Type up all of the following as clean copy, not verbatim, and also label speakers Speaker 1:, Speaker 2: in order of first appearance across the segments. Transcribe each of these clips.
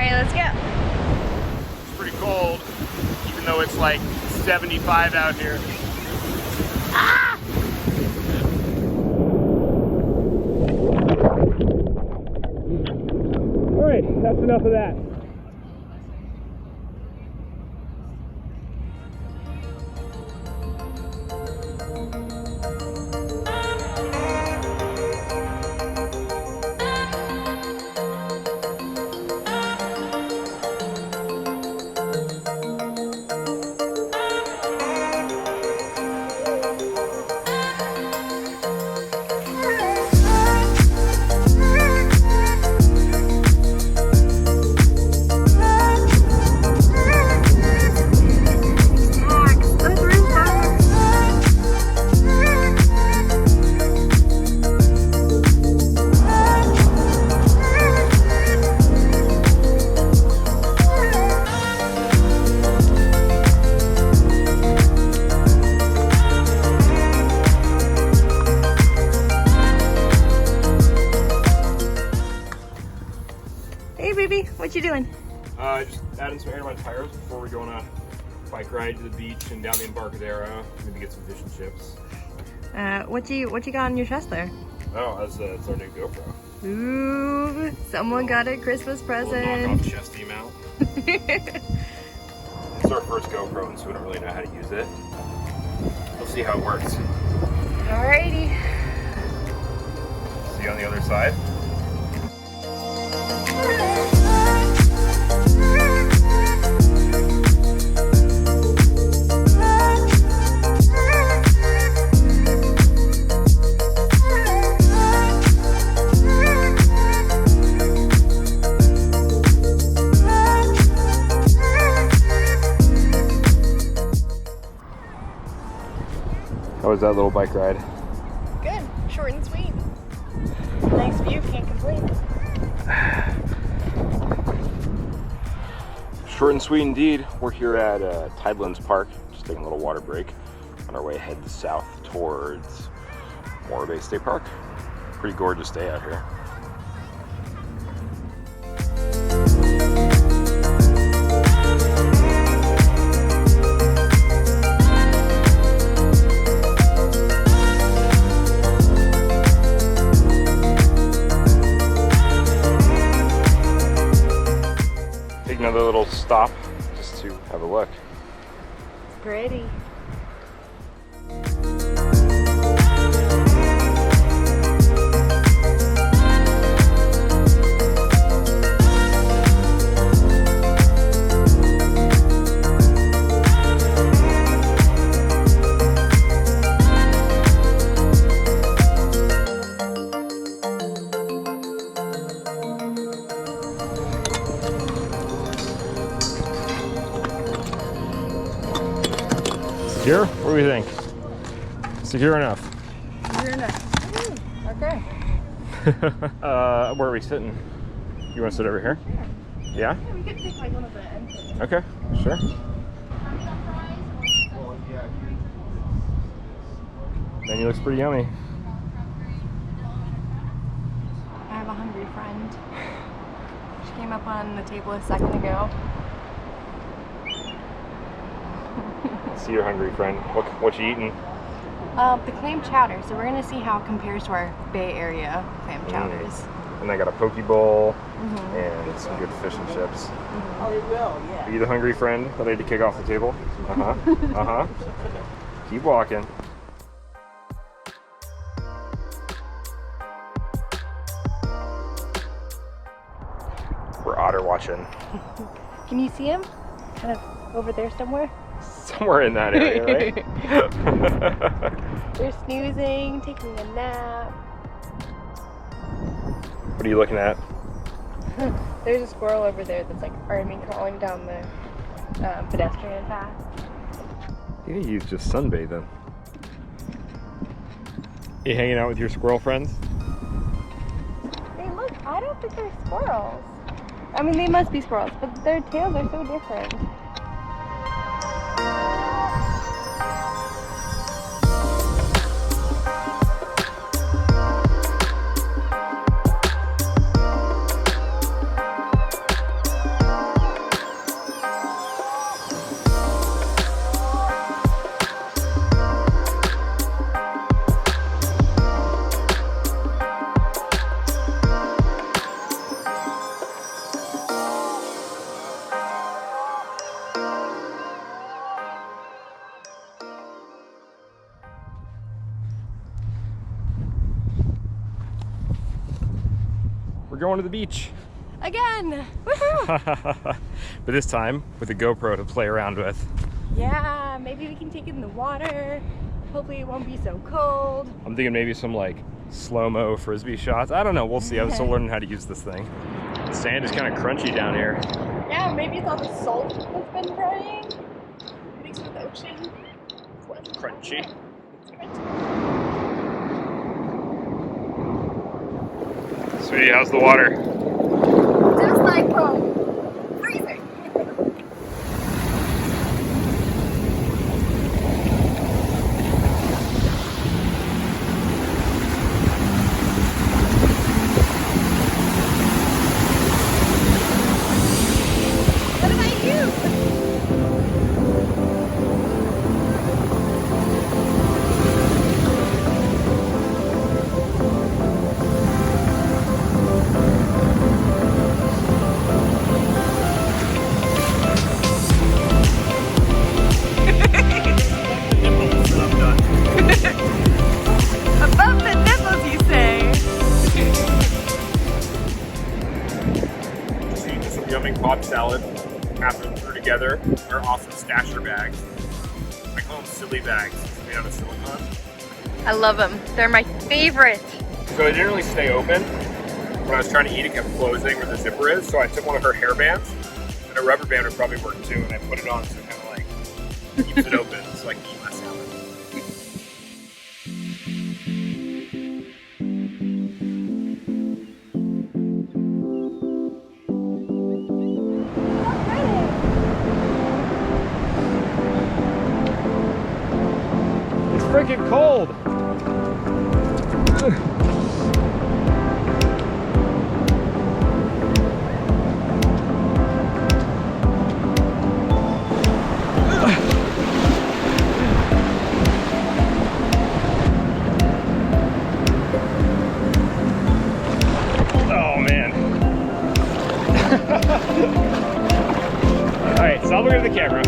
Speaker 1: Alright, let's go.
Speaker 2: It's pretty cold, even though it's like 75 out here. Ah! Alright, that's enough of that.
Speaker 1: What you doing?
Speaker 2: Just adding some air to my tires before we go on a bike ride to the beach and down the Embarcadero. Maybe get some fish and chips.
Speaker 1: What you got on your chest there?
Speaker 2: Oh, it's our new GoPro.
Speaker 1: Ooh, someone got a Christmas present.
Speaker 2: Knock off chesty mount. It's our first GoPro, and so we don't really know how to use it. We'll see how it works.
Speaker 1: Alrighty.
Speaker 2: See you on the other side. How was that little bike ride?
Speaker 1: Good. Short and sweet. Nice view, can't complain.
Speaker 2: Short and sweet indeed. We're here at Untitled Park, just taking a little water break on our way head south towards Morro Bay State Park. Pretty gorgeous day out here. Another little stop just to have a look.
Speaker 1: It's pretty.
Speaker 2: Secure? What do we think? Secure enough?
Speaker 1: Secure enough. Ooh, okay.
Speaker 2: Where are we sitting? You want to sit over here?
Speaker 1: Sure.
Speaker 2: Yeah?
Speaker 1: Yeah, we could take like one of the ends.
Speaker 2: Okay, sure. Menu looks pretty yummy.
Speaker 1: I have a hungry friend. She came up on the table a second ago.
Speaker 2: See your hungry friend. What you eating?
Speaker 1: The clam chowder. So we're gonna see how it compares to our Bay Area clam chowders.
Speaker 2: And I got a poke bowl and some good fish and chips.
Speaker 3: Oh, it will, yeah.
Speaker 2: Are you the hungry friend that I had to kick off the table? Uh-huh. Keep walking. We're otter watching.
Speaker 1: Can you see him? Kind of over there somewhere?
Speaker 2: Somewhere in that area, right?
Speaker 1: They're snoozing, taking a nap.
Speaker 2: What are you looking at?
Speaker 1: There's a squirrel over there that's like army crawling down the pedestrian path.
Speaker 2: I think he's just sunbathing. You hanging out with your squirrel friends?
Speaker 1: Hey, look, I don't think they're squirrels. I mean, they must be squirrels, but their tails are so different.
Speaker 2: we're going to the beach.
Speaker 1: Again! Woohoo!
Speaker 2: But this time with a GoPro to play around with.
Speaker 1: Yeah, maybe we can take it in the water. Hopefully it won't be so cold.
Speaker 2: I'm thinking maybe some like slow-mo frisbee shots. I don't know, we'll see. I'm still learning how to use this thing. The sand is kind of crunchy down here.
Speaker 1: Yeah, maybe it's all the salt that's been drying. Mixed with the ocean.
Speaker 2: Crunchy. Sweetie, how's the water?
Speaker 1: Just like home. Freezing. What about you? Above the nipples, you say?
Speaker 2: Just eating some yummy Bob salad after we threw together our awesome stasher bags. I call them silly bags. It's made out of silicone.
Speaker 1: I love them. They're my favorite.
Speaker 2: So it didn't really stay open. When I was trying to eat, it kept closing where the zipper is. So I took one of her hair bands, and a rubber band would probably work too, and I put it on so it kind of like keeps it open so I can eat my salad. It's freaking cold. Oh man. All right, so I'll look at the camera.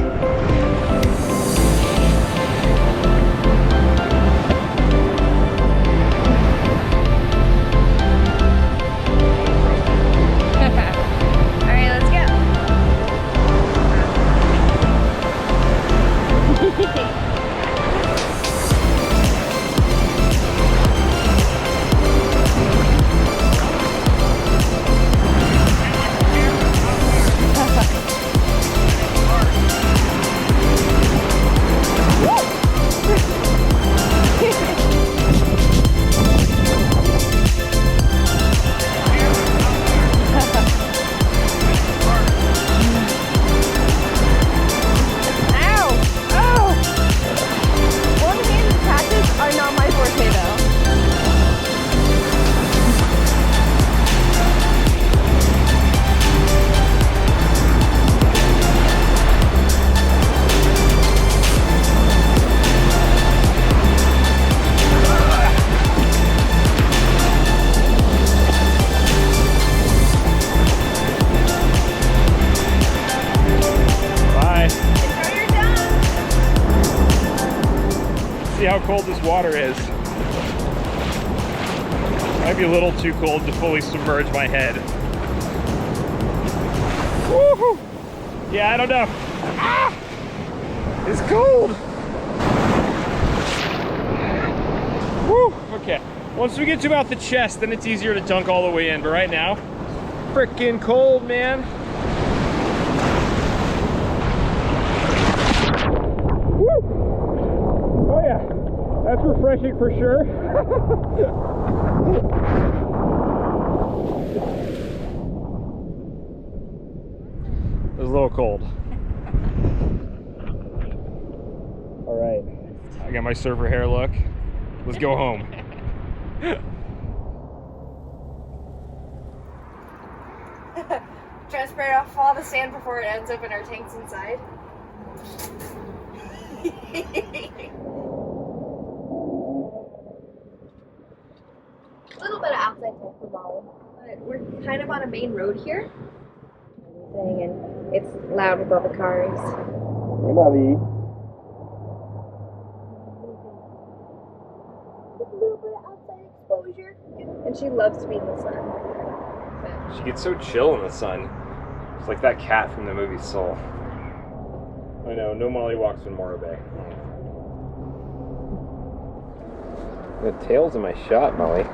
Speaker 2: See how cold this water is. Might be a little too cold to fully submerge my head. Woohoo! Yeah, I don't know. Ah! It's cold. Woo! Okay. Once we get to about the chest, then it's easier to dunk all the way in. But right now, freaking cold, man. Oh yeah, that's refreshing for sure. It was a little cold. All right, I got my surfer hair look. Let's go home.
Speaker 1: Try to spray off all the sand before it ends up in our tanks inside. A little bit of outside technical, but we're kind of on a main road here, and it's loud with all the cars.
Speaker 2: Hey, Bobby.
Speaker 1: Just a little bit of outside exposure, and she loves to be in the sun. outfit.
Speaker 2: She gets so chill in the sun. It's like that cat from the movie Soul. I know, no Molly walks in Morro Bay. The tail's in my shot, Molly.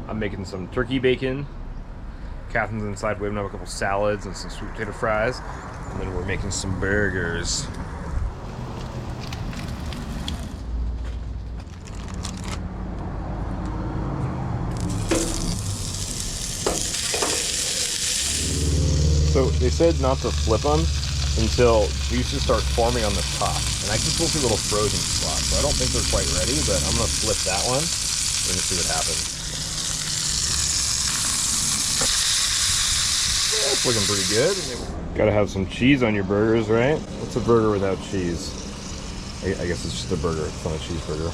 Speaker 2: I'm making some turkey bacon. Catherine's inside whipping up a couple salads and some sweet potato fries. And then we're making some burgers. So they said not to flip them until juices start forming on the top. And I can still see little frozen spots. So I don't think they're quite ready, but I'm gonna flip that one. We're gonna see what happens. Yeah, it's looking pretty good. Gotta have some cheese on your burgers, right? What's a burger without cheese? I guess it's just a burger. It's not a cheeseburger.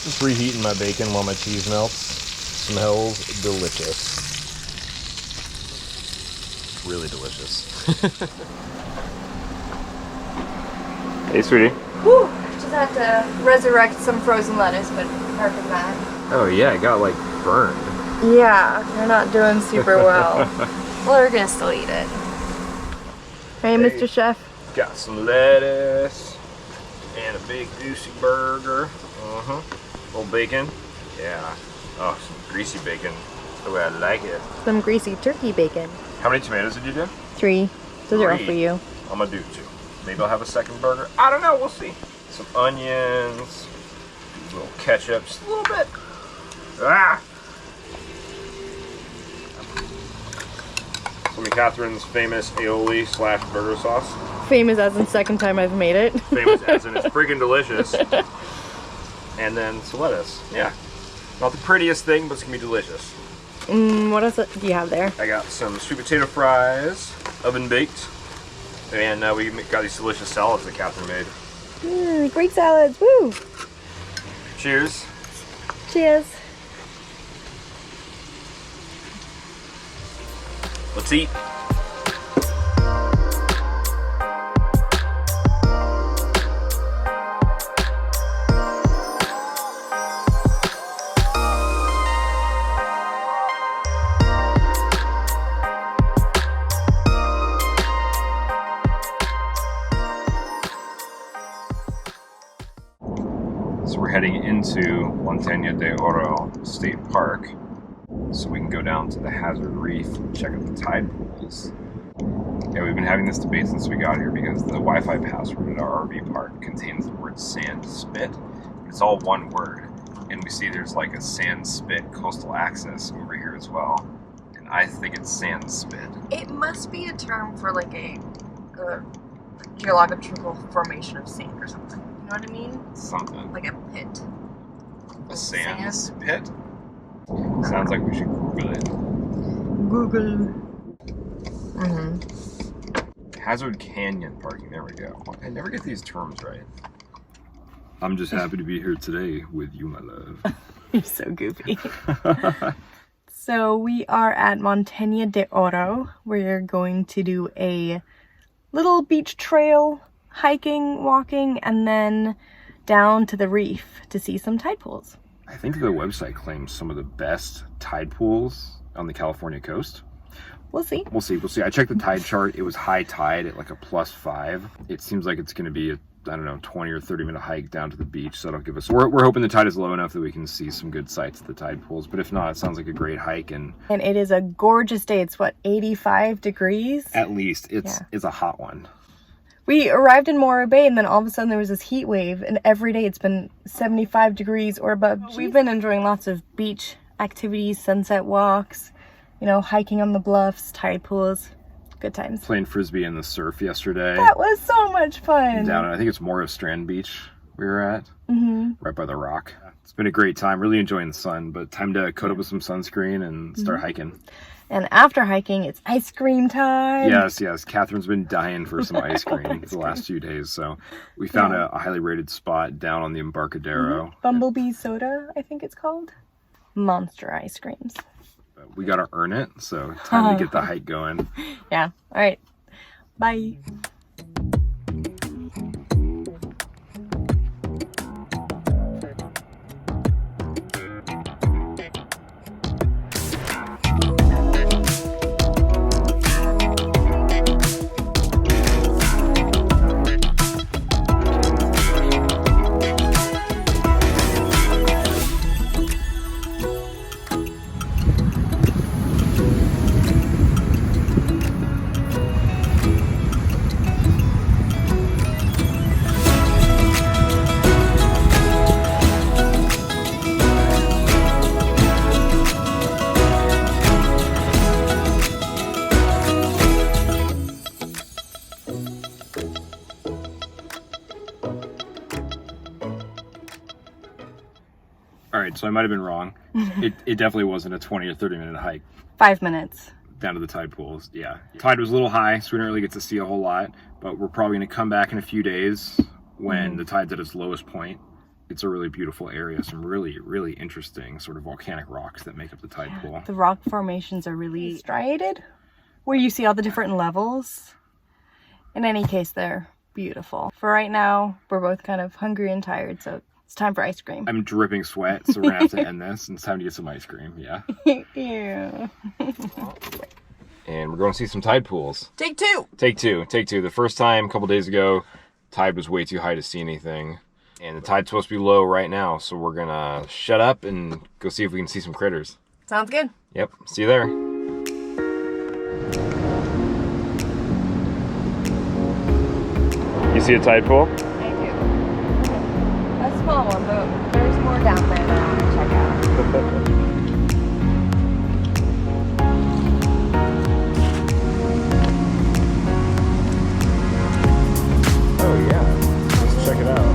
Speaker 2: Just reheating my bacon while my cheese melts. Smells delicious. Really delicious. Hey, sweetie.
Speaker 1: Whew, just had to resurrect some frozen lettuce, but apart from that.
Speaker 2: Oh yeah, it got like burned.
Speaker 1: Yeah, they're not doing super well. Well, we're gonna still eat it. Hey, Mr. Chef.
Speaker 2: Got some lettuce and a big juicy burger. Little bacon. Yeah. Oh, some greasy bacon. The way I like it.
Speaker 1: Some greasy turkey bacon.
Speaker 2: How many tomatoes did you do?
Speaker 1: 3. Those are all for you.
Speaker 2: I'm gonna do 2. Maybe I'll have a second burger. I don't know, we'll see. Some onions, a little ketchup, just a little bit. Ah! Some of Catherine's famous aioli / burger sauce.
Speaker 1: Famous as in second time I've made it.
Speaker 2: Famous as in it's freaking delicious. And then some lettuce. Yeah. Not the prettiest thing, but it's gonna be delicious.
Speaker 1: What else do you have there?
Speaker 2: I got some sweet potato fries, oven baked. And we got these delicious salads that Catherine made.
Speaker 1: Greek salads, woo!
Speaker 2: Cheers.
Speaker 1: Cheers.
Speaker 2: Let's eat. So we're heading into Montaña de Oro State Park, so we can go down to the Hazard Reef and check out the tide pools. Yeah, we've been having this debate since we got here because the Wi-Fi password at our RV park contains the word sand spit. It's all one word, and we see there's like a sand spit coastal access over here as well, and I think it's sand spit.
Speaker 1: It must be a term for like a geological formation of sand or something. You know what I mean?
Speaker 2: Something.
Speaker 1: Like a pit.
Speaker 2: A sand pit? Sounds like we should Google it.
Speaker 1: Google.
Speaker 2: Hazard Canyon parking, there we go. I never get these terms right. I'm just happy to be here today with you, my love.
Speaker 1: You're so goofy. So we are at Montaña de Oro. We're going to do a little beach trail, hiking, walking, and then down to the reef to see some tide pools.
Speaker 2: I think the website claims some of the best tide pools on the California coast.
Speaker 1: We'll see.
Speaker 2: We'll see. I checked the tide chart. It was high tide at like a +5. It seems like it's going to be a, I don't know, 20 or 30 minute hike down to the beach. So that'll give us, we're hoping the tide is low enough that we can see some good sights at the tide pools. But if not, it sounds like a great hike. And
Speaker 1: it is a gorgeous day. It's what, 85 degrees?
Speaker 2: At least. It's a hot one.
Speaker 1: We arrived in Morro Bay and then all of a sudden there was this heat wave, and every day it's been 75 degrees or above. We've been enjoying lots of beach activities, sunset walks, you know, hiking on the bluffs, tide pools. Good times.
Speaker 2: Playing frisbee in the surf yesterday.
Speaker 1: That was so much fun.
Speaker 2: Down at, I think it's Morro Strand Beach we were at. Right by the rock. It's been a great time. Really enjoying the sun, but time to coat up with some sunscreen and start hiking.
Speaker 1: And after hiking, it's ice cream time.
Speaker 2: Yes. Catherine's been dying for some ice cream the last few days. So we found a highly rated spot down on the Embarcadero.
Speaker 1: Bumblebee soda, I think it's called. Monster ice creams.
Speaker 2: But we gotta earn it, so time to get the hike going.
Speaker 1: Yeah. All right. Bye.
Speaker 2: Alright, so I might have been wrong. It definitely wasn't a 20 or 30 minute hike.
Speaker 1: 5 minutes.
Speaker 2: Down to the tide pools, yeah. Tide was a little high, so we didn't really get to see a whole lot, but we're probably going to come back in a few days when the tide's at its lowest point. It's a really beautiful area, some really, really interesting sort of volcanic rocks that make up the tide pool.
Speaker 1: The rock formations are really striated, where you see all the different levels. In any case, they're beautiful. For right now, we're both kind of hungry and tired, so it's time for ice cream.
Speaker 2: I'm dripping sweat, so we're gonna have to end this, and it's time to get some ice cream, yeah.
Speaker 1: Ew.
Speaker 2: And we're going to see some tide pools.
Speaker 1: Take two.
Speaker 2: Take two. The first time, a couple days ago, tide was way too high to see anything. And the tide's supposed to be low right now, so we're gonna shut up and go see if we can see some critters.
Speaker 1: Sounds good.
Speaker 2: Yep, see you there. You see a tide pool?
Speaker 1: I do. A small one, but there's more down there that I want to check out.
Speaker 2: Oh yeah, let's check it out.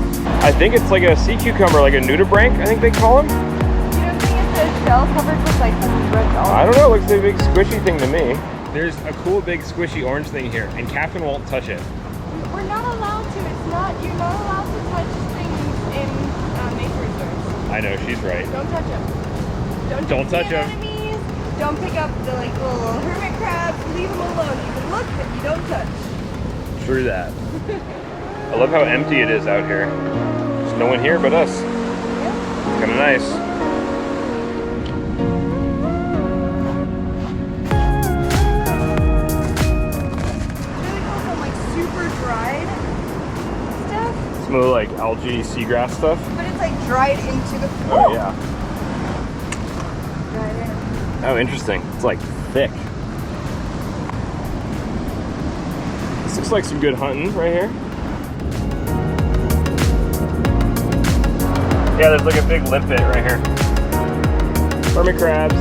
Speaker 2: I think it's like a sea cucumber, like a nudibranch, I think they call them.
Speaker 1: You don't think it's a shell covered with like some red dollars?
Speaker 2: I don't know, it looks like a big squishy thing to me. There's a cool big squishy orange thing here, and Captain won't touch it.
Speaker 1: We're not allowed to. You're not allowed to touch things in nature reserves.
Speaker 2: I know, she's right.
Speaker 1: Don't touch them.
Speaker 2: Don't touch them.
Speaker 1: Enemies. Don't pick up the like little hermit crabs. Leave them alone. You can look, but you don't touch.
Speaker 2: True that. I love how empty it is out here. There's no one here but us.
Speaker 1: Yep.
Speaker 2: It's kind of nice. Some of the like algae, seagrass stuff.
Speaker 1: But it's like dried into the floor.
Speaker 2: Oh yeah.
Speaker 1: Dried in.
Speaker 2: Oh, interesting. It's like thick. This looks like some good hunting right here. Yeah, there's like a big limpet right here. Hermit crabs.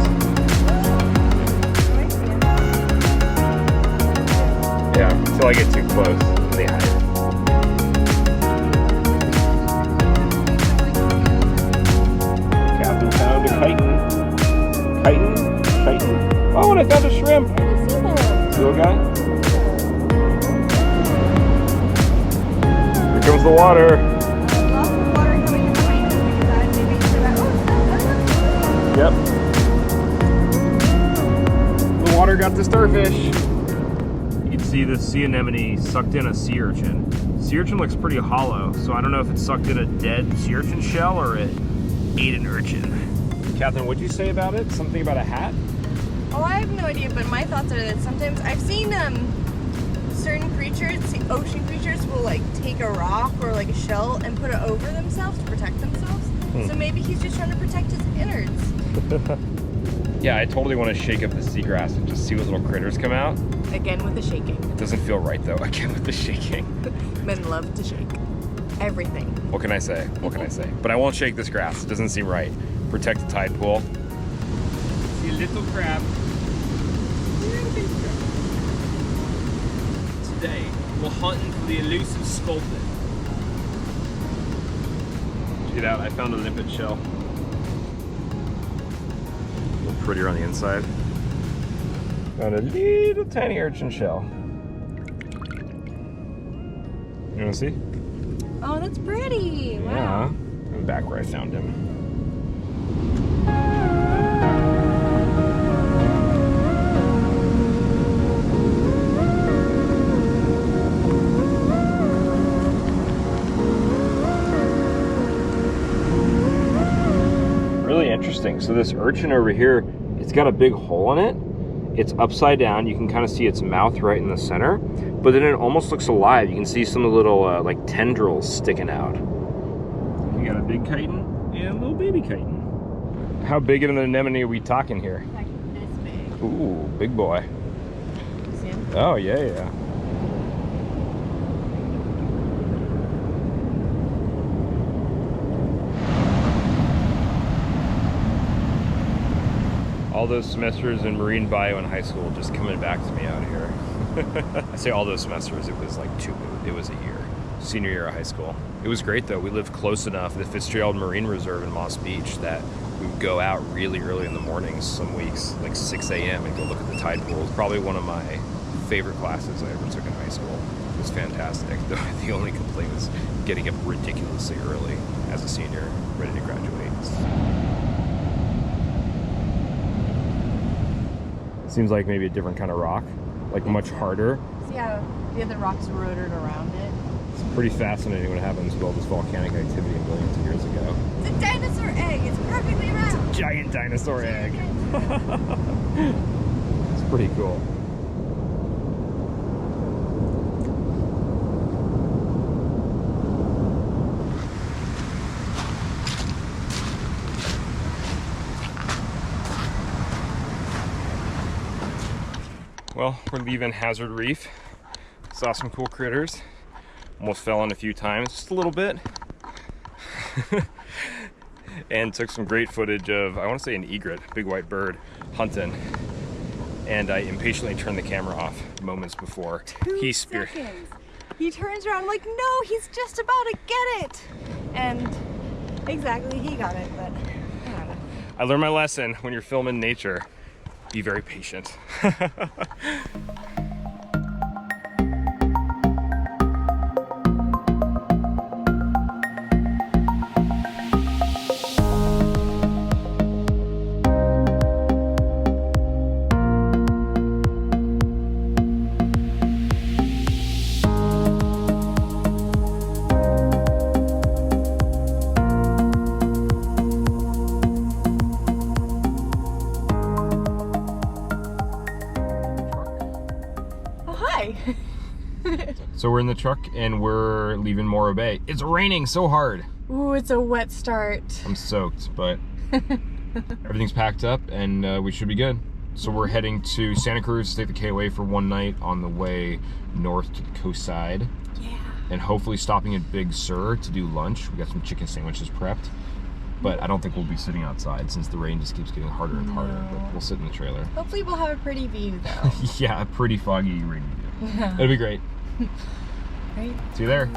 Speaker 2: Yeah, until I get too close, and they hide. Chitin. Oh, and I found a shrimp. Little guy. Here comes the water.
Speaker 1: Lots of water coming behind us because
Speaker 2: Yep. The water got the starfish. You can see the sea anemone sucked in a sea urchin. Sea urchin looks pretty hollow, so I don't know if it sucked in a dead sea urchin shell or it ate an urchin. Catherine, what'd you say about it? Something about a hat?
Speaker 1: Oh, I have no idea, but my thoughts are that sometimes I've seen certain creatures, ocean creatures, will like take a rock or like a shell and put it over themselves to protect themselves. So maybe he's just trying to protect his innards.
Speaker 2: Yeah, I totally want to shake up the seagrass and just see what little critters come out.
Speaker 1: Again with the shaking.
Speaker 2: It doesn't feel right though, again with the shaking.
Speaker 1: Men love to shake. Everything.
Speaker 2: What can I say? What can I say? But I won't shake this grass. It doesn't seem right. Protect the tide pool. See a little crab. Today, we're hunting for the elusive sculpin. Check it out, I found a limpet shell. A little prettier on the inside. Found a little tiny urchin shell. You wanna see?
Speaker 1: Oh, that's pretty. Wow.
Speaker 2: Yeah. I'm back where I found him. interesting. So this urchin over here, it's got a big hole in it. It's upside down. You can kind of see its mouth right in the center, but then it almost looks alive. You can see some of the little like tendrils sticking out. You got a big chitin and a little baby chitin. How big of an anemone are we talking here?
Speaker 1: Like this big.
Speaker 2: Ooh, big boy.
Speaker 1: See him?
Speaker 2: Oh, yeah. All those semesters in marine bio in high school just coming back to me out here. I say all those semesters, it was like it was a year. Senior year of high school. It was great though. We lived close enough to the Fitzgerald Marine Reserve in Moss Beach that we would go out really early in the mornings some weeks, like 6 a.m. and go look at the tide pools. Probably one of my favorite classes I ever took in high school. It was fantastic. The only complaint was getting up ridiculously early as a senior, ready to graduate. Seems like maybe a different kind of rock, like much harder.
Speaker 1: See how the other rocks rotated around it?
Speaker 2: It's pretty fascinating what happens with all this volcanic activity billions of years ago.
Speaker 1: It's a dinosaur egg. It's perfectly round.
Speaker 2: Giant dinosaur egg. It's pretty cool. Well, we're leaving Hazard Reef. Saw some cool critters. Almost fell in a few times, just a little bit. And took some great footage of, I want to say an egret, big white bird, hunting. And I impatiently turned the camera off moments before he speared.
Speaker 1: He turns around like, no, he's just about to get it. And exactly, he got it, but I don't know.
Speaker 2: I learned my lesson when you're filming nature. Be very patient. So we're in the truck and we're leaving Morro Bay. It's raining so hard.
Speaker 1: Ooh, it's a wet start.
Speaker 2: I'm soaked, but everything's packed up and we should be good. So we're heading to Santa Cruz to take the KOA for one night on the way north to the coast side.
Speaker 1: Yeah.
Speaker 2: And hopefully stopping at Big Sur to do lunch. We got some chicken sandwiches prepped. But I don't think we'll be sitting outside since the rain just keeps getting harder and harder. But we'll sit in the trailer.
Speaker 1: Hopefully we'll have a pretty view though.
Speaker 2: Yeah, a pretty foggy, rainy view. It'll be great.
Speaker 1: Great.
Speaker 2: See you there.